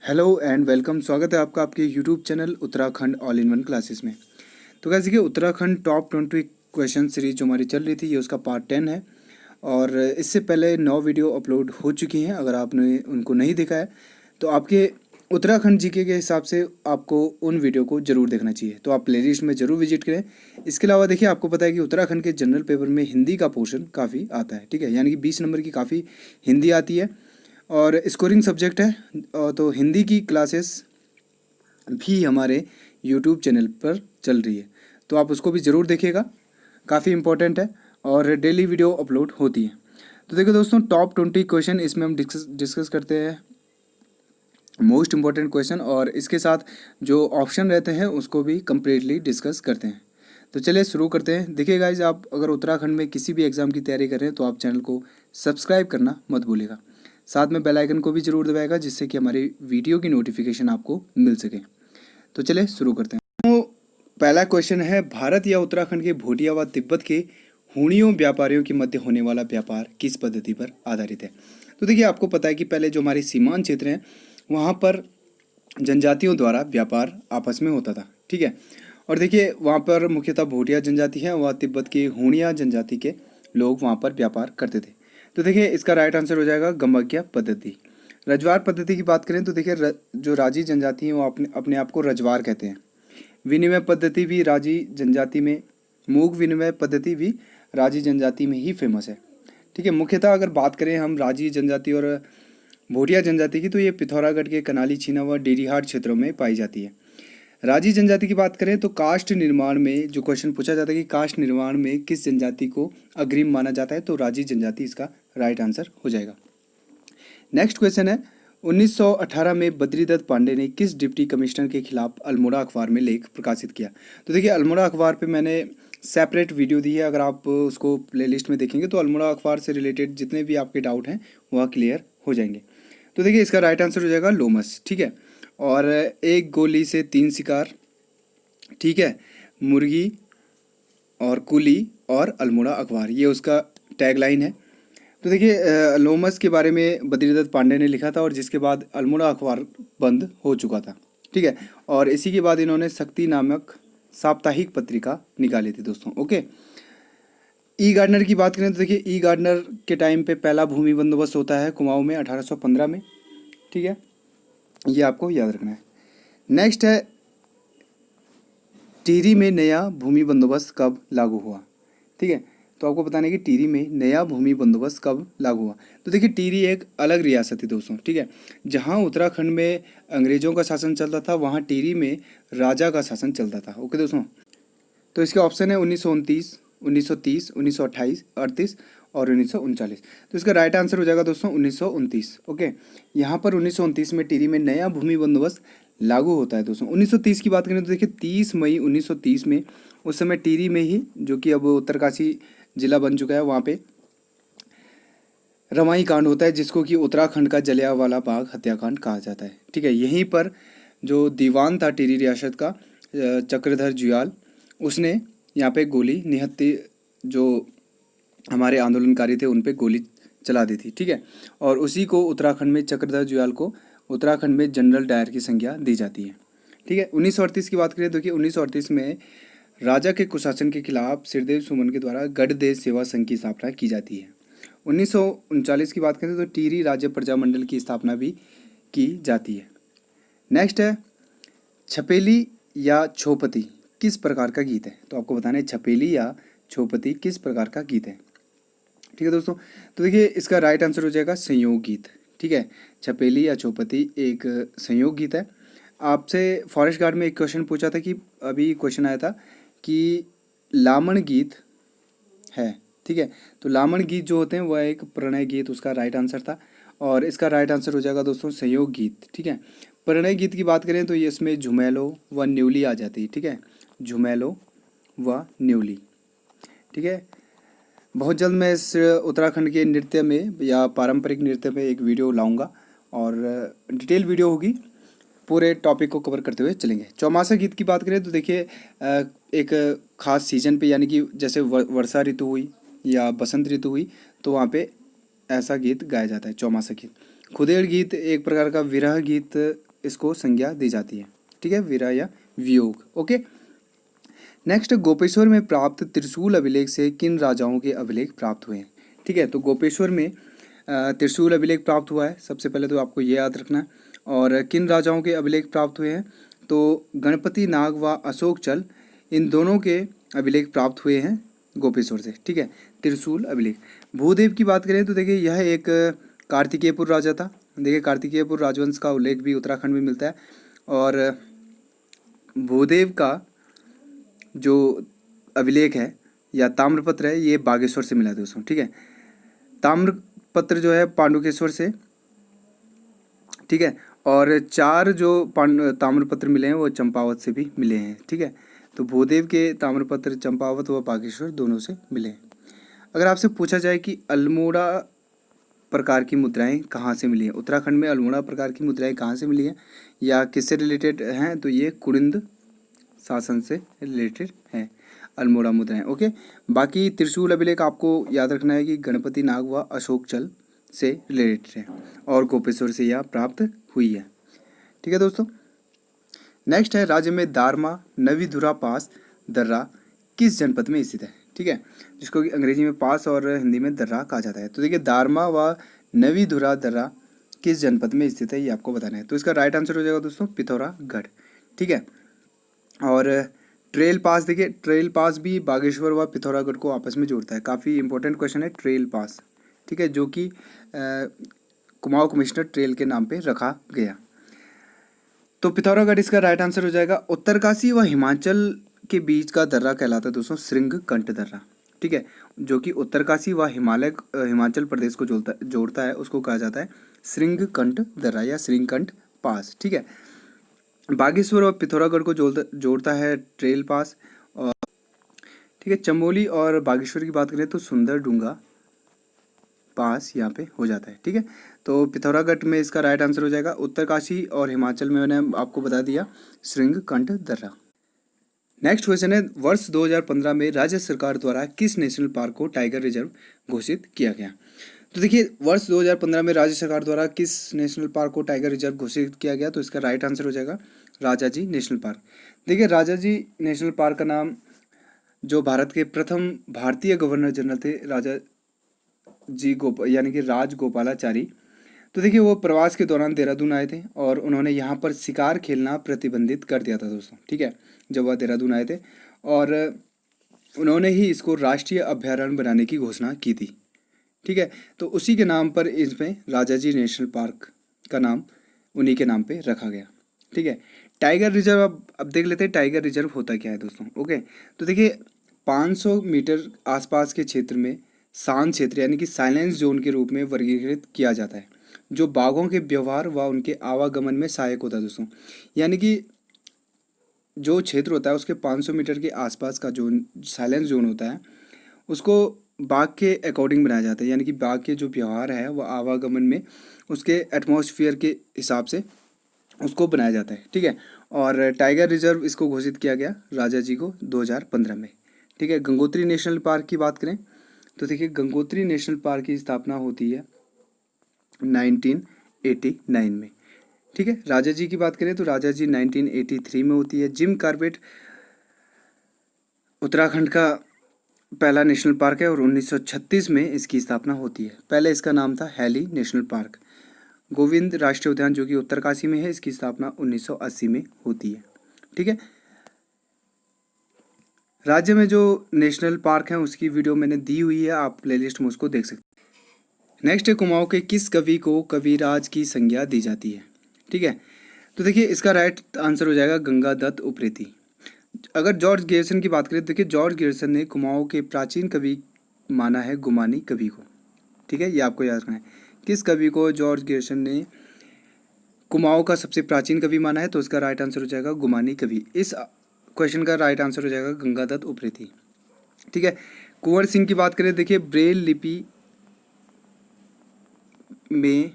Hello and welcome. स्वागत है आपका आपके YouTube channel Uttarakhand all in one classes में। तो कैसे कि उत्तराखंड टॉप 20 क्वेश्चन सीरीज जो हमारी चल रही थी, ये उसका पार्ट 10 है। और इससे पहले 9 वीडियो अपलोड हो चुकी हैं। अगर आपने उनको नहीं देखा है तो आपके उत्तराखंड जीके के हिसाब से आपको उन वीडियो को ज़रूर देखना चाहिए। तो आप प्लेलिस्ट में ज़रूर विजिट करें। इसके अलावा देखिए, आपको पता है कि उत्तराखंड के जनरल पेपर में हिंदी का पोर्शन काफ़ी आता है, ठीक है, यानी कि 20 नंबर की काफ़ी हिंदी आती है और स्कोरिंग सब्जेक्ट है। तो हिंदी की क्लासेस भी हमारे यूट्यूब चैनल पर चल रही है, तो आप उसको भी ज़रूर देखिएगा, काफ़ी इंपॉर्टेंट है और डेली वीडियो अपलोड होती है। तो देखो दोस्तों, टॉप 20 क्वेश्चन इसमें हम डिस्कस करते हैं, मोस्ट इम्पॉर्टेंट क्वेश्चन, और इसके साथ जो ऑप्शन रहते हैं उसको भी कम्प्लीटली डिस्कस करते हैं। तो चलिए शुरू करते हैं। देखिए गाइज, आप अगर उत्तराखंड में किसी भी एग्ज़ाम की तैयारी कर रहे हैं तो आप चैनल को सब्सक्राइब करना मत भूलिएगा। साथ में बेल आइकन को भी ज़रूर दबाएगा, जिससे कि हमारी वीडियो की नोटिफिकेशन आपको मिल सके। तो चलिए शुरू करते हैं। तो पहला क्वेश्चन है, भारत या उत्तराखंड के भूटिया व तिब्बत के हूणियों व्यापारियों के मध्य होने वाला व्यापार किस पद्धति पर आधारित है? तो देखिए, आपको पता है कि पहले जो हमारे सीमांत क्षेत्र हैं वहाँ पर जनजातियों द्वारा व्यापार आपस में होता था, ठीक है। और देखिए, वहाँ पर मुख्यतः भूटिया जनजाति है व तिब्बत की हूणिया जनजाति के लोग वहाँ पर व्यापार करते थे। तो देखिए, इसका राइट आंसर हो जाएगा गंगव्य पद्धति। रजवार पद्धति की बात करें तो देखिए, जो राजी जनजाति है वो अपने अपने आप को रजवार कहते हैं। विनिमय पद्धति भी राजी जनजाति में, मूक विनिमय पद्धति भी राजी जनजाति में ही फेमस है, ठीक है। मुख्यतः अगर बात करें हम राजी जनजाति और भोटिया जनजाति की, तो ये पिथौरागढ़ के कनाली छीना व डेरीहाट क्षेत्रों में पाई जाती है। राजी जनजाति की बात करें तो काष्ठ निर्माण में जो क्वेश्चन पूछा जाता है कि काष्ठ निर्माण में किस जनजाति को अग्रिम माना जाता है, तो राजी जनजाति इसका राइट आंसर हो जाएगा। नेक्स्ट क्वेश्चन है, 1918 में बद्रीदत्त पांडे ने किस डिप्टी कमिश्नर के खिलाफ अल्मोड़ा अखबार में लेख प्रकाशित किया? तो देखिए, अल्मोड़ा अखबार पे मैंने सेपरेट वीडियो दी है, अगर आप उसको प्लेलिस्ट में देखेंगे तो अल्मोड़ा अखबार से रिलेटेड जितने भी आपके डाउट हैं वह क्लियर हो जाएंगे। तो देखिए, इसका राइट आंसर हो जाएगा लोमस, ठीक है। और एक गोली से 3 शिकार, ठीक है, मुर्गी और कुली और अल्मोड़ा अखबार, ये उसका टैगलाइन है। तो देखिए, लोमस के बारे में बद्रीदत्त पांडे ने लिखा था और जिसके बाद अल्मोड़ा अखबार बंद हो चुका था, ठीक है। और इसी के बाद इन्होंने शक्ति नामक साप्ताहिक पत्रिका निकाली थी दोस्तों, ओके। ई गार्डनर की बात करें तो देखिए, ई गार्डनर के टाइम पे पहला भूमि बंदोबस्त होता है कुमाऊं में 1815 में, ठीक है, ये आपको याद रखना है। नेक्स्ट है, टिहरी में नया भूमि बंदोबस्त कब लागू हुआ? ठीक है, तो आपको बताना है कि टिहरी में नया भूमि बंदोबस्त कब लागू हुआ। तो देखिए, टिहरी एक अलग रियासत है दोस्तों, ठीक है। जहाँ उत्तराखंड में अंग्रेजों का शासन चलता था, वहाँ टिहरी में राजा का शासन चलता था, ओके दोस्तों। तो इसके ऑप्शन है 1929, 1930, 1928, 38 और 1939। तो इसका राइट आंसर हो जाएगा दोस्तों 1929, ओके। यहाँ पर 1929 में टिहरी में नया भूमि बंदोबस्त लागू होता है दोस्तों। 1930 की बात करें तो देखिए, 30 मई 1930 में उस समय टिहरी में ही, जो कि अब उत्तरकाशी जिला बन चुका है, वहाँ पे रवाई कांड होता है, जिसको कि उत्तराखंड का जलियांवाला बाग हत्याकांड कहा जाता है, ठीक है। यहीं पर जो दीवान था टिहरी रियासत का, चक्रधर जुयाल, उसने यहाँ पे गोली निहत्थे जो हमारे आंदोलनकारी थे उन पे गोली चला दी थी, ठीक है। और उसी को उत्तराखंड में, चक्रधर जुयाल को उत्तराखंड में जनरल डायर की संज्ञा दी जाती है, ठीक है। 1938 की बात करें तो देखिए, 1938 में राजा के कुशासन के खिलाफ सिरदेव सुमन के द्वारा गढ़ सेवा संघ की स्थापना की जाती है। 1939 की बात करें तो टिहरी राज्य प्रजामंडल की स्थापना भी की जाती है। नेक्स्ट है, छपेली या छोपती किस प्रकार का गीत है? तो आपको बताना है छपेली या छोपती किस प्रकार का गीत है, ठीक है दोस्तों। तो देखिए, इसका राइट आंसर हो जाएगा संयोग गीत, ठीक है। छपेली या चौपती एक संयोग गीत है। आपसे फॉरेस्ट गार्ड में एक क्वेश्चन पूछा था कि अभी क्वेश्चन आया था कि लामण गीत है, ठीक है। तो लामण गीत जो होते हैं वह एक प्रणय गीत उसका राइट आंसर था, और इसका राइट आंसर हो जाएगा दोस्तों संयोग गीत, ठीक है। प्रणय गीत की बात करें तो ये इसमें झुमेलो व न्यूली आ जाती है, ठीक है, झुमेलो व न्यूली, ठीक है। बहुत जल्द मैं इस उत्तराखंड के नृत्य में या पारंपरिक नृत्य में एक वीडियो लाऊंगा, और डिटेल वीडियो होगी, पूरे टॉपिक को कवर करते हुए चलेंगे। चौमासा गीत की बात करें तो देखिए, एक ख़ास सीजन पे, यानी कि जैसे वर्षा ऋतु हुई या बसंत ऋतु हुई, तो वहाँ पे ऐसा गीत गाया जाता है, चौमासा गीत। खुदेड़ गीत एक प्रकार का विरह गीत इसको संज्ञा दी जाती है। ठीक है, विरह या वियोग। ओके, नेक्स्ट, गोपेश्वर में प्राप्त त्रिशूल अभिलेख से किन राजाओं के अभिलेख प्राप्त हुए हैं? ठीक है, तो गोपेश्वर में त्रिशूल अभिलेख प्राप्त हुआ है, सबसे पहले तो आपको ये याद रखना है। और किन राजाओं के अभिलेख प्राप्त हुए हैं? तो गणपति नाग व अशोक चल, इन दोनों के अभिलेख प्राप्त हुए हैं गोपेश्वर से। ठीक है, त्रिशूल अभिलेख। भूदेव की बात करें तो देखिए यह एक कार्तिकेयपुर राजा था। देखिए कार्तिकेयपुर राजवंश का उल्लेख भी उत्तराखंड में मिलता है। और भूदेव का जो अभिलेख है या ताम्रपत्र है ये बागेश्वर से मिला है दोस्तों। ठीक है, ताम्रपत्र जो है पांडुकेश्वर से। ठीक है, और 4 जो ताम्रपत्र मिले हैं वो चंपावत से भी मिले हैं। ठीक है, तो भूदेव के ताम्रपत्र चंपावत व बागेश्वर दोनों से मिले हैं। अगर आपसे पूछा जाए कि अल्मोड़ा प्रकार की मुद्राएं कहाँ से मिली हैं, उत्तराखंड में अल्मोड़ा प्रकार की मुद्राएं कहाँ से मिली हैं या किससे रिलेटेड हैं, तो ये कुड़िंद शासन से रिलेटेड हैं अल्मोड़ा मुद्राएं। ओके, बाकी त्रिशूल अभिलेख आपको याद रखना है कि गणपति नाग व अशोक चल से रिलेटेड है और गोपेश्वर से यह प्राप्त हुई है। ठीक है दोस्तों, नेक्स्ट है, राज्य में दारमा नवीधुरा पास दर्रा किस जनपद में स्थित है? ठीक है, जिसको कि अंग्रेजी में पास और हिंदी में दर्रा कहा जाता है। तो देखिए दारमा व नवीधुरा दर्रा किस जनपद में स्थित है ये आपको बताना है। तो इसका राइट आंसर हो जाएगा दोस्तों पिथौरागढ़। ठीक है, और ट्रेल पास, देखिए ट्रेल पास भी बागेश्वर व पिथौरागढ़ को आपस में जोड़ता है। काफ़ी इंपॉर्टेंट क्वेश्चन है ट्रेल पास। ठीक है, जो कि कुमाऊं कमिश्नर ट्रेल के नाम पे रखा गया। तो पिथौरागढ़ इसका राइट आंसर हो जाएगा। उत्तरकाशी व हिमाचल के बीच का दर्रा कहलाता है दोस्तों श्रृंगकंट दर्रा। ठीक है, जो कि उत्तरकाशी व हिमाचल प्रदेश को जोड़ता है उसको कहा जाता है श्रृंगकंट दर्रा या श्रृंगकंट पास। ठीक है, बागेश्वर और पिथौरागढ़ को जोड़ता है ट्रेल पास। और ठीक है, चमोली और बागेश्वर की बात करें तो सुंदर डूंगा पास यहाँ पे हो जाता है। ठीक है, तो पिथौरागढ़ में इसका राइट आंसर हो जाएगा। उत्तरकाशी और हिमाचल में मैंने आपको बता दिया श्रृंगकंट दर्रा। नेक्स्ट क्वेश्चन है, वर्ष 2015 में राज्य सरकार द्वारा किस नेशनल पार्क को टाइगर रिजर्व घोषित किया गया? तो देखिए वर्ष 2015 में राज्य सरकार द्वारा किस नेशनल पार्क को टाइगर रिजर्व घोषित किया गया? तो इसका राइट आंसर हो जाएगा राजाजी नेशनल पार्क। देखिए राजाजी नेशनल पार्क का नाम जो भारत के प्रथम भारतीय गवर्नर जनरल थे राजा जी यानी कि राजगोपालाचारी, तो देखिए वो प्रवास के दौरान देहरादून आए थे और उन्होंने यहाँ पर शिकार खेलना प्रतिबंधित कर दिया था दोस्तों। ठीक है, जब वह देहरादून आए थे और उन्होंने ही इसको राष्ट्रीय अभ्यारण्य बनाने की घोषणा की थी। ठीक है, तो उसी के नाम पर इसमें राजाजी नेशनल पार्क का नाम उन्हीं के नाम पे रखा गया। ठीक है, टाइगर रिजर्व अब देख लेते हैं टाइगर रिजर्व होता क्या है दोस्तों। ओके, तो देखिए 500 मीटर आसपास के क्षेत्र में शांत क्षेत्र यानी कि साइलेंस जोन के रूप में वर्गीकृत किया जाता है, जो बाघों के व्यवहार व उनके आवागमन में सहायक होता है दोस्तों। यानी कि जो क्षेत्र होता है उसके 500 मीटर के आसपास का जो साइलेंस जोन होता है उसको बाघ के अकॉर्डिंग बनाया जाता है, यानी कि बाघ के जो व्यवहार है वह आवागमन में उसके एटमॉस्फेयर के हिसाब से उसको बनाया जाता है। ठीक है, और टाइगर रिजर्व इसको घोषित किया गया राजा जी को 2015 में। ठीक है, गंगोत्री नेशनल पार्क की बात करें तो देखिए गंगोत्री नेशनल पार्क की स्थापना होती है 1989 में। ठीक है, राजा जी की बात करें तो राजा जी 1983 में होती है। जिम कॉर्बेट उत्तराखंड का पहला नेशनल पार्क है और 1936 में इसकी स्थापना होती है। पहले इसका नाम था हैली नेशनल पार्क। गोविंद राष्ट्रीय उद्यान जो कि उत्तरकाशी में है, इसकी स्थापना 1980 में होती है। ठीक है, राज्य में जो नेशनल पार्क हैं उसकी वीडियो मैंने दी हुई है, आप प्लेलिस्ट में उसको देख सकते हैं। नेक्स्ट है, कुमाऊं के किस कवि को कविराज की संज्ञा दी जाती है? ठीक है, तो देखिए इसका राइट आंसर हो जाएगा गंगादत्त उप्रेती। अगर जॉर्ज गियर्सन की बात करें तो देखिए जॉर्ज गियर्सन ने कुमाऊं के प्राचीन कवि माना है गुमानी कवि को। ठीक है, ये आपको याद रखना है। किस कवि को जॉर्ज गियर्सन ने कुमाऊं का सबसे प्राचीन कवि माना है? तो इसका राइट आंसर हो जाएगा गुमानी कवि। इस क्वेश्चन का राइट आंसर हो जाएगा गंगादत्त उप्रेती। ठीक है, कुंवर सिंह की बात करें, देखिए ब्रेल लिपि में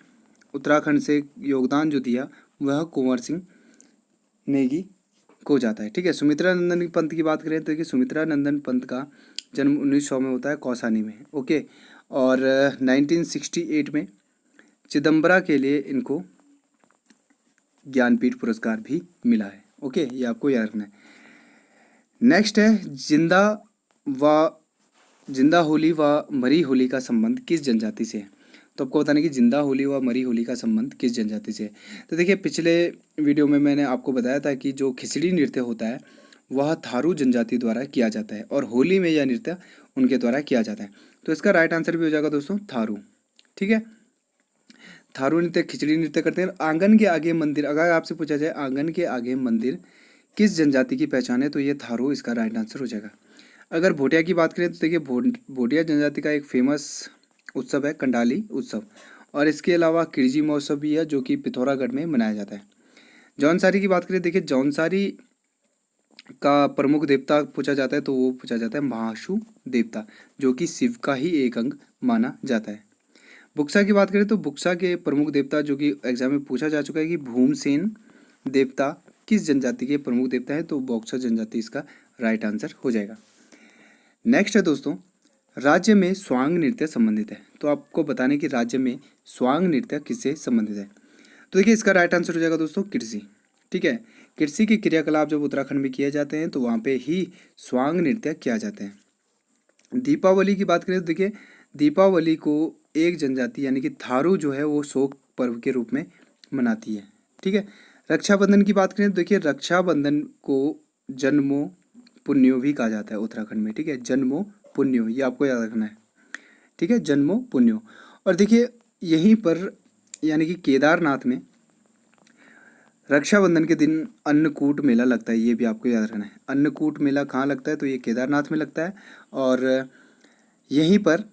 उत्तराखंड से योगदान जो दिया वह कुंवर सिंह नेगी को जाता है। ठीक है, सुमित्रा नंदन पंत की बात करें तो देखिए सुमित्रा नंदन पंत का जन्म 1900 में होता है कौसानी में। ओके, और 1968 में चिदम्बरा के लिए इनको ज्ञानपीठ पुरस्कार भी मिला है। ओके, ये आपको याद रखना है। नेक्स्ट है जिंदा होली व मरी होली का संबंध किस जनजाति से है। तो आपको बताना कि जिंदा होली व मरी होली का संबंध किस जनजाति से है। तो देखिए, पिछले वीडियो में मैंने आपको बताया था कि जो खिचड़ी नृत्य होता है वह थारू जनजाति द्वारा किया जाता है और होली में यह नृत्य उनके द्वारा किया जाता है। तो इसका राइट आंसर भी हो जाएगा दोस्तों थारू। ठीक है, थारू नृत्य खिचड़ी नृत्य करते हैं। आंगन के आगे मंदिर, अगर आपसे पूछा जाए आंगन के आगे मंदिर किस जनजाति की पहचान है, तो ये थारू इसका राइट आंसर हो जाएगा। अगर भोटिया की बात करें तो देखिए, भोटिया जनजाति का एक फेमस उत्सव है कंडाली उत्सव, और इसके अलावा किरजी महोत्सव भी है जो कि पिथौरागढ़ में मनाया जाता है। जौनसारी की बात करें, देखिए जौनसारी का प्रमुख देवता पूछा जाता है तो वो पूछा जाता है महाशु देवता, जो कि शिव का ही एक अंग माना जाता है। बुक्सा की बात करें तो बुक्सा के प्रमुख देवता, जो कि एग्जाम में पूछा जा चुका है कि भूमसेन देवता किस जनजाति के प्रमुख देवता है, तो बॉक्सर जनजाति इसका राइट आंसर हो जाएगा। नेक्स्ट है दोस्तों, राज्य में स्वांग नृत्य संबंधित है। तो आपको बताने कि राज्य में स्वांग नृत्य किससे संबंधित है। तो देखिए, इसका राइट आंसर हो जाएगा दोस्तों कृषि। ठीक है, कृषि के क्रियाकलाप जब उत्तराखंड में किए जाते हैं तो वहाँ पे ही स्वांग नृत्य किया जाते हैं। दीपावली की बात करें तो देखिए, दीपावली को एक जनजाति यानी कि थारू जो है वो शोक पर्व के रूप में मनाती है। ठीक है, रक्षाबंधन की बात करें तो देखिए, रक्षाबंधन को जन्मो पुण्यो भी कहा जाता है उत्तराखंड में। ठीक है, जन्मो पुण्यो, ये आपको याद रखना है। ठीक है, जन्मो पुण्यो। और देखिए, यहीं पर यानी कि केदारनाथ में रक्षाबंधन के दिन अन्नकूट मेला लगता है, ये भी आपको याद रखना है। अन्नकूट मेला कहाँ लगता है, तो ये केदारनाथ में लगता है, और यहीं पर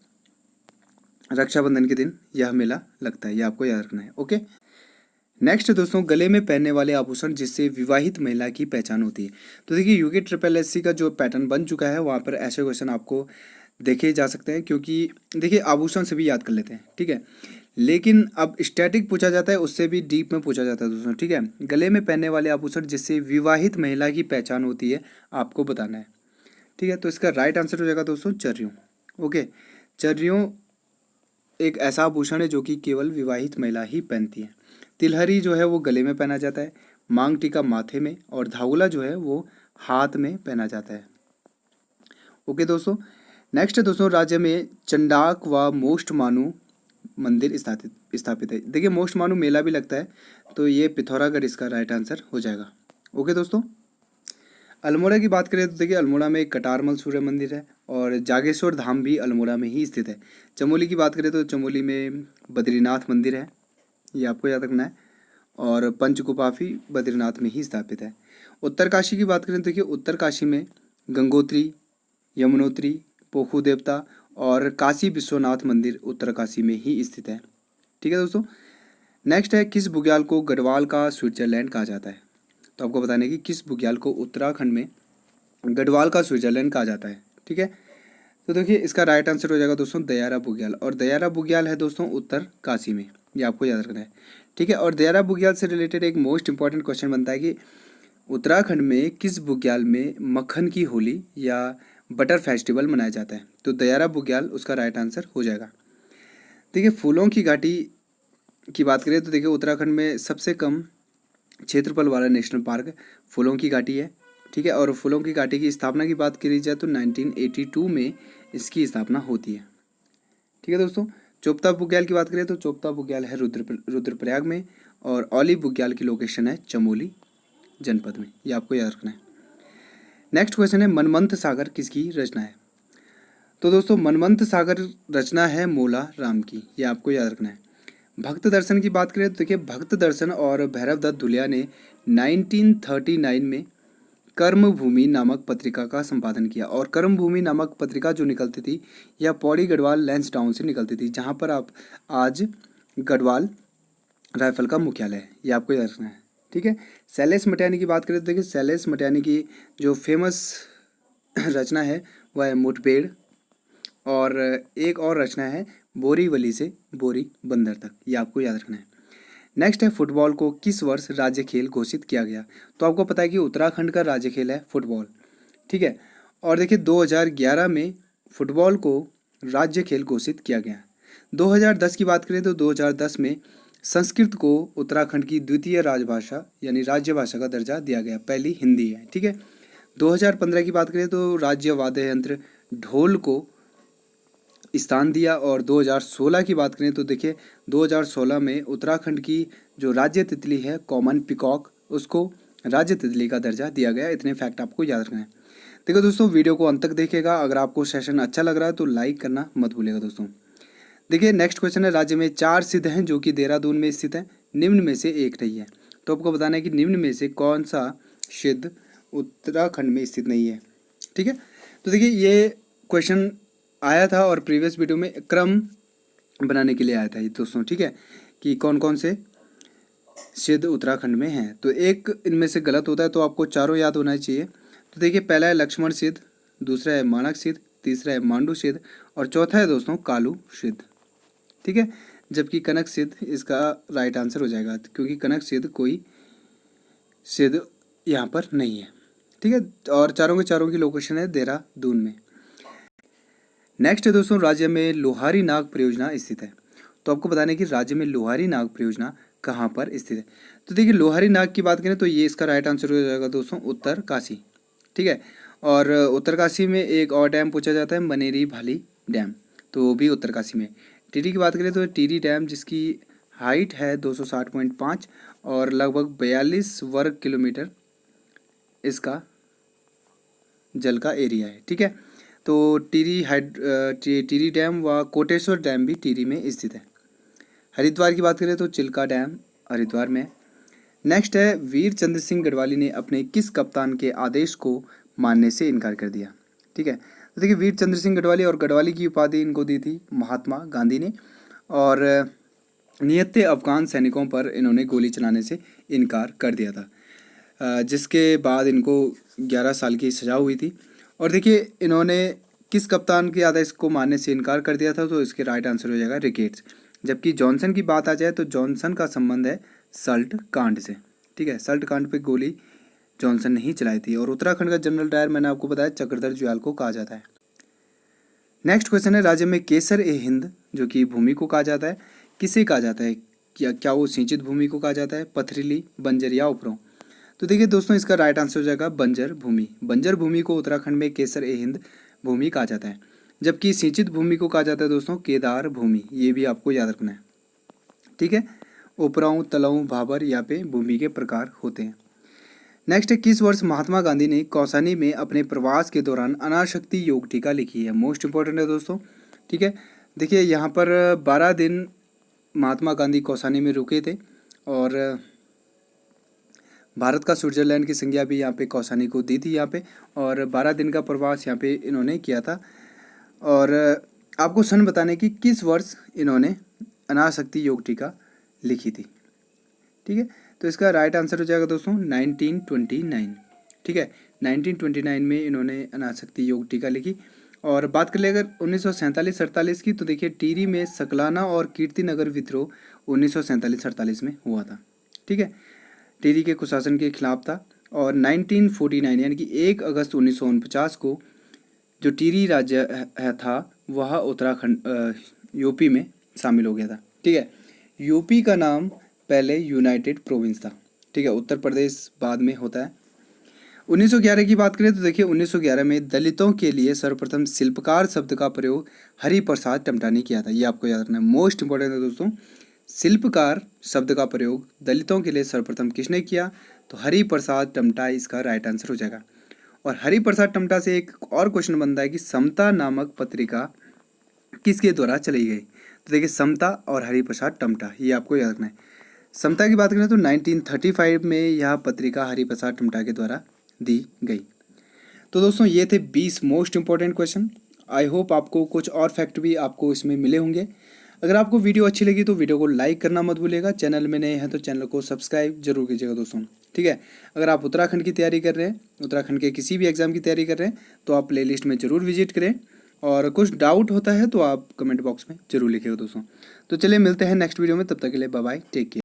रक्षाबंधन के दिन यह मेला लगता है, ये आपको याद रखना है। ओके, नेक्स्ट दोस्तों, गले में पहनने वाले आभूषण जिससे विवाहित महिला की पहचान होती है। तो देखिए, यूके ट्रिपल एससी का जो पैटर्न बन चुका है वहाँ पर ऐसे क्वेश्चन आपको देखे जा सकते हैं, क्योंकि देखिए आभूषण से भी याद कर लेते हैं। ठीक है, लेकिन अब स्टैटिक पूछा जाता है, उससे भी डीप में पूछा जाता है दोस्तों। ठीक है, गले में पहनने वाले आभूषण जिससे विवाहित महिला की पहचान होती है, आपको बताना है। ठीक है, तो इसका राइट आंसर हो जाएगा दोस्तों चर्रियों। ओके, चर्रियों एक ऐसा आभूषण है जो कि केवल विवाहित महिला ही पहनती है। तिलहरी जो है वो गले में पहना जाता है, मांग टीका माथे में, और धागुला जो है वो हाथ में पहना जाता है। ओके दोस्तों, नेक्स्ट है दोस्तों, राज्य में चंडाक व मोष्टमानु मंदिर स्थापित है। देखिए, मोष्टमानु मेला भी लगता है, तो ये पिथौरागढ़ इसका राइट आंसर हो जाएगा। ओके दोस्तों, अल्मोड़ा की बात करें तो देखिए, अल्मोड़ा में एक कटारमल सूर्य मंदिर है, और जागेश्वर धाम भी अल्मोड़ा में ही स्थित है। चमोली की बात करें तो चमोली में बद्रीनाथ मंदिर है, ये आपको याद रखना है, और पंचकुपाफी बद्रीनाथ में ही स्थापित है। उत्तरकाशी की बात करें तो देखिए, उत्तरकाशी में गंगोत्री, यमुनोत्री, पोखू देवता और काशी विश्वनाथ मंदिर उत्तरकाशी में ही स्थित है। ठीक है दोस्तों, नेक्स्ट है, किस बुग्याल को गढ़वाल का स्विट्जरलैंड कहा जाता है। तो आपको बताना है कि किस बुग्याल को उत्तराखंड में गढ़वाल का स्विट्जरलैंड कहा जाता है। ठीक है, तो देखिए इसका राइट आंसर हो जाएगा दोस्तों दयारा बुग्याल, और दयारा बुग्याल है दोस्तों उत्तरकाशी में, ये आपको याद रखना है। ठीक है, और दयारा बुग्याल से रिलेटेड एक मोस्ट इंपॉर्टेंट क्वेश्चन बनता है कि उत्तराखंड में किस बुग्याल में मक्खन की होली या बटर फेस्टिवल मनाया जाता है। तो दयारा बुग्याल उसका राइट आंसर हो जाएगा। देखिए, फूलों की घाटी की बात करें तो देखिए, उत्तराखंड में सबसे कम क्षेत्रफल वाला नेशनल पार्क फूलों की घाटी है। ठीक है, और फूलों की घाटी की स्थापना की बात करी जाए तो 1982 में इसकी स्थापना होती है। ठीक है दोस्तों, चोपता बुग्याल की बात करें तो चोपता बुग्याल है रुद्रप्रयाग में, और औली बुग्याल की लोकेशन है चमोली जनपद में, ये आपको याद रखना है। नेक्स्ट क्वेश्चन है, मनमंथ सागर किसकी रचना है। तो दोस्तों, मनमंथ सागर रचना है मोला राम की, ये आपको याद रखना है। भक्त दर्शन की बात करें तो देखिए, भक्त दर्शन और भैरव दत्त धुलिया ने 1939 में कर्मभूमि नामक पत्रिका का संपादन किया, और कर्मभूमि नामक पत्रिका जो निकलती थी यह पौड़ी गढ़वाल लैंसडाउन से निकलती थी, जहाँ पर आप आज गढ़वाल राइफल का मुख्यालय है, ये आपको याद रखना है। ठीक है, शैलेश मटियानी की बात करें तो देखिए, शैलेश मटियानी की जो फेमस रचना है वह है मुठभेड़, और एक और रचना है बोरीवली से बोरी बंदर तक, ये आपको याद रखना है। नेक्स्ट है, फुटबॉल को किस वर्ष राज्य खेल घोषित किया गया। तो आपको पता है कि उत्तराखंड का राज्य खेल है फुटबॉल। ठीक है, और देखिए 2011 में फुटबॉल को राज्य खेल घोषित किया गया। 2010 की बात करें तो 2010 में संस्कृत को उत्तराखंड की द्वितीय राजभाषा यानी राज्य भाषा का दर्जा दिया गया, पहली हिंदी है। ठीक है। 2015 की बात करें तो राज्य वाद्य यंत्र ढोल को स्थान दिया, और 2016 की बात करें तो देखिए 2016 में उत्तराखंड की जो राज्य तितली है कॉमन पिकॉक, उसको राज्य तितली का दर्जा दिया गया। इतने फैक्ट आपको याद रखना है। देखो दोस्तों, वीडियो को अंत तक देखिएगा। अगर आपको सेशन अच्छा लग रहा है तो लाइक करना मत भूलिएगा दोस्तों। देखिए नेक्स्ट क्वेश्चन है, राज्य में 4 सिद्ध हैं जो कि देहरादून में स्थित है, निम्न में से एक नहीं है। तो आपको बताना है कि निम्न में से कौन सा सिद्ध उत्तराखंड में स्थित नहीं है। ठीक है। तो देखिए ये क्वेश्चन आया था और प्रीवियस वीडियो में क्रम बनाने के लिए आया था ये दोस्तों। ठीक है, कि कौन कौन से सिद्ध उत्तराखंड में हैं। तो एक इनमें से गलत होता है, तो आपको चारों याद होना चाहिए। तो देखिए पहला है लक्ष्मण सिद्ध, दूसरा है मानक सिद्ध, तीसरा है मांडू सिद्ध, और चौथा है दोस्तों कालू सिद्ध। ठीक है, जबकि कनक सिद्ध इसका राइट आंसर हो जाएगा, क्योंकि कनक सिद्ध कोई सिद्ध यहाँ पर नहीं है। ठीक है, और चारों के चारों की लोकेशन है देहरादून में। नेक्स्ट है दोस्तों, राज्य में लोहारी नाग परियोजना स्थित है। तो आपको बताना है कि राज्य में लोहारी नाग परियोजना कहाँ पर स्थित है। तो देखिए लोहारी नाग की बात करें तो ये इसका राइट आंसर हो जाएगा दोस्तों उत्तरकाशी। ठीक है, और उत्तरकाशी में एक और डैम पूछा जाता है मनेरी भाली डैम, तो वो भी उत्तरकाशी में। टिहरी की बात करें तो टिहरी डैम जिसकी हाइट है 260.5 और लगभग 42 वर्ग किलोमीटर इसका जल का एरिया है। ठीक है, तो टिहरी डैम व कोटेश्वर डैम भी टिहरी में स्थित है। हरिद्वार की बात करें तो चिल्का डैम हरिद्वार में। नेक्स्ट है, वीर चंद्र सिंह गढ़वाली ने अपने किस कप्तान के आदेश को मानने से इनकार कर दिया। ठीक है, तो देखिए वीर चंद्र सिंह गढ़वाली, और गढ़वाली की उपाधि इनको दी थी महात्मा गांधी ने, और नियत्ते अफगान सैनिकों पर इन्होंने गोली चलाने से इनकार कर दिया था, जिसके बाद इनको 11 साल की सज़ा हुई थी। और देखिए इन्होंने किस कप्तान के आदेश को मानने से इनकार कर दिया था, तो इसके राइट आंसर हो जाएगा रिकेट्स। जबकि जॉनसन की बात आ जाए तो जॉनसन का संबंध है सल्ट कांड से। ठीक है, सल्ट कांड पे गोली जॉनसन ने ही चलाई थी। और उत्तराखंड का जनरल डायर मैंने आपको बताया चक्रधर जुयाल को कहा जाता है। नेक्स्ट क्वेश्चन है, राज्य में केसर ए हिंद जो कि भूमि को कहा जाता है, किसे कहा जाता है? क्या वो सिंचित भूमि को कहा जाता है, पथरीली, बंजर या उपरों? तो देखिए दोस्तों इसका राइट आंसर हो जाएगा बंजर भूमि। बंजर भूमि को उत्तराखंड में केसर ए हिंद भूमि कहा जाता है, जबकि सिंचित भूमि को कहा जाता है दोस्तों केदार भूमि। ये भी आपको याद रखना है। ठीक है, उपराऊ, तलाऊ, भाबर यहाँ पे भूमि के प्रकार होते हैं। नेक्स्ट है, किस वर्ष महात्मा गांधी ने कौसानी में अपने प्रवास के दौरान अनाशक्ति योग टीका लिखी है? मोस्ट इंपॉर्टेंट है दोस्तों। ठीक है, देखिए यहाँ पर 12 दिन महात्मा गांधी कौसानी में रुके थे, और भारत का स्विट्जरलैंड की संज्ञा भी यहाँ पे कौसानी को दी थी यहाँ पे, और 12 दिन का प्रवास यहाँ पे इन्होंने किया था। और आपको सन बताने की किस वर्ष इन्होंने अनाशक्ति योग टीका लिखी थी। ठीक है, तो इसका राइट आंसर हो जाएगा दोस्तों 1929। ठीक है, 1929 में इन्होंने अनाशक्ति योग टीका लिखी। और बात कर ले अगर 1947-48 की, तो देखिए टिहरी में सकलाना और कीर्तिनगर विद्रोह 1947-48 में हुआ था। ठीक है, टिहरी के कुशासन के खिलाफ था। और 1949 यानी कि 1 अगस्त 1949 को जो टिहरी राज्य था वह उत्तराखंड यूपी में शामिल हो गया था। ठीक है, यूपी का नाम पहले यूनाइटेड प्रोविंस था। ठीक है, उत्तर प्रदेश बाद में होता है। 1911 की बात करें तो देखिए 1911 में दलितों के लिए सर्वप्रथम शिल्पकार शब्द का प्रयोग हरिप्रसाद टमटा ने किया था। ये आपको याद रखना है, मोस्ट इंपॉर्टेंट है दोस्तों। शिल्पकार शब्द का प्रयोग दलितों के लिए सर्वप्रथम किसने किया? तो हरिप्रसाद टमटा इसका राइट आंसर हो जाएगा। और हरिप्रसाद टमटा से एक और क्वेश्चन बनता है कि समता नामक पत्रिका किसके द्वारा चलाई गई? तो देखिए समता और हरिप्रसाद टमटा, ये आपको याद रखना है। समता की बात करें तो 1935 में यह पत्रिका हरिप्रसाद टमटा के द्वारा दी गई। तो दोस्तों ये थे 20 most important question. I hope आपको कुछ और फैक्ट भी आपको इसमें मिले होंगे। अगर आपको वीडियो अच्छी लगी तो वीडियो को लाइक करना मत भूलिएगा। चैनल में नए हैं तो चैनल को सब्सक्राइब जरूर कीजिएगा दोस्तों। ठीक है, अगर आप उत्तराखंड की तैयारी कर रहे हैं, उत्तराखंड के किसी भी एग्जाम की तैयारी कर रहे हैं, तो आप प्लेलिस्ट में ज़रूर विजिट करें। और कुछ डाउट होता है तो आप कमेंट बॉक्स में जरूर लिखिएगा दोस्तों। तो चलिए मिलते हैं नेक्स्ट वीडियो में, तब तक के लिए बाय बाय, टेक केयर।